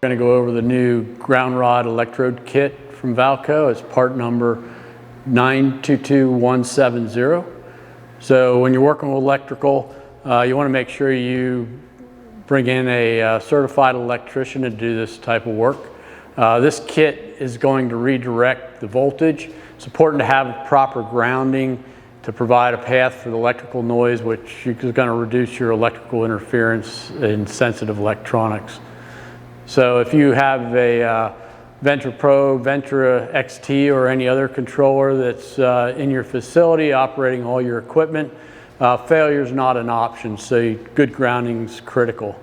We're going to go over the new ground rod electrode kit from Valco. It's part number 922170. So when you're working with electrical, you want to make sure you bring in a certified electrician to do this type of work. This kit is going to redirect the voltage. It's important to have proper grounding to provide a path for the electrical noise, which is going to reduce your electrical interference in sensitive electronics. So if you have a Ventra Pro, Ventra XT, or any other controller that's in your facility operating all your equipment, failure is not an option, so good grounding is critical.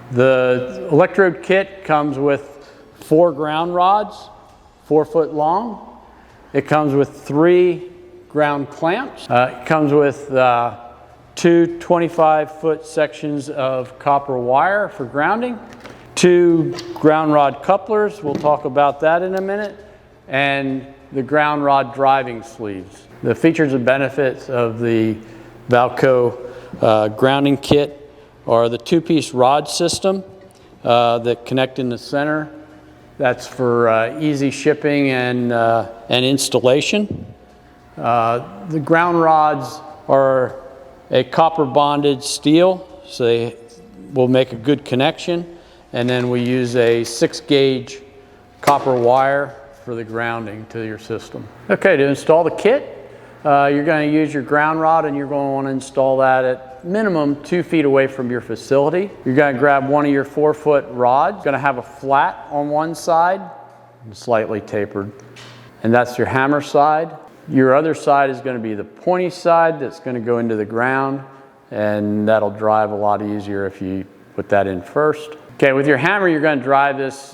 The electrode kit comes with 4 ground rods, 4 foot long. It comes with 3 ground clamps. It comes with 2 25-foot sections of copper wire for grounding, 2 ground rod couplers, we'll talk about that in a minute, and the ground rod driving sleeves. The features and benefits of the Valco grounding kit are the 2-piece rod system that connect in the center. That's for easy shipping and installation. The ground rods are a copper bonded steel, so they will make a good connection. And then we use a 6-gauge copper wire for the grounding to your system. Okay, to install the kit, you're going to use your ground rod, and you're going to want to install that at minimum 2 feet away from your facility. You're going to grab one of your 4-foot rods. It's going to have a flat on one side and slightly tapered. And that's your hammer side. Your other side is going to be the pointy side that's going to go into the ground, and that'll drive a lot easier if you put that in first. Okay, with your hammer, you're going to drive this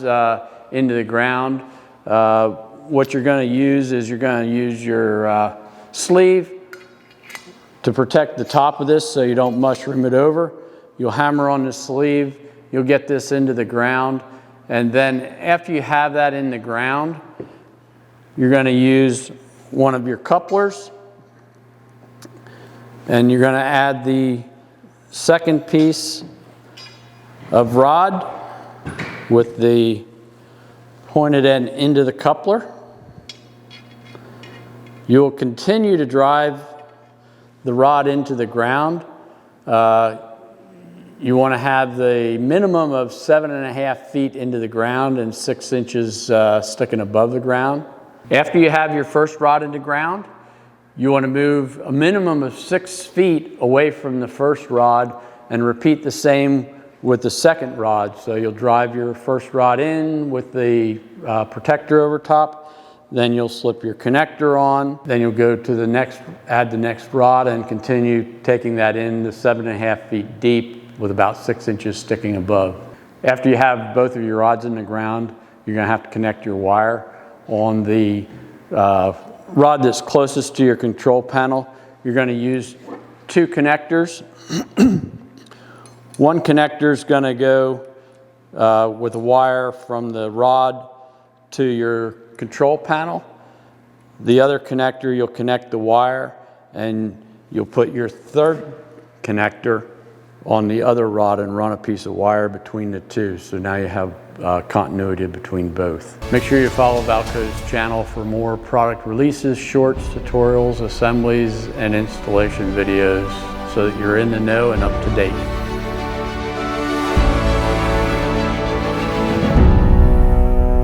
into the ground. What you're going to use is you're going to use your sleeve to protect the top of this so you don't mushroom it over. You'll hammer on the sleeve, you'll get this into the ground, and then after you have that in the ground, you're going to use one of your couplers, and you're going to add the second piece of rod with the pointed end into the coupler. You will continue to drive the rod into the ground. You want to have the minimum of 7.5 feet into the ground and 6 inches sticking above the ground. After you have your first rod in the ground, you want to move a minimum of 6 feet away from the first rod and repeat the same with the second rod. So you'll drive your first rod in with the protector over top, then you'll slip your connector on, then you'll go to the next, add the next rod and continue taking that in to 7.5 feet deep with about 6 inches sticking above. After you have both of your rods in the ground, you're going to have to connect your wire on the rod that's closest to your control panel. You're going to use 2 connectors. One connector is going to go with a wire from the rod to your control panel. The other connector, you'll connect the wire, and you'll put your third connector on the other rod and run a piece of wire between the two. So now you have continuity between both. Make sure you follow Valco's channel for more product releases, shorts, tutorials, assemblies, and installation videos so that you're in the know and up to date.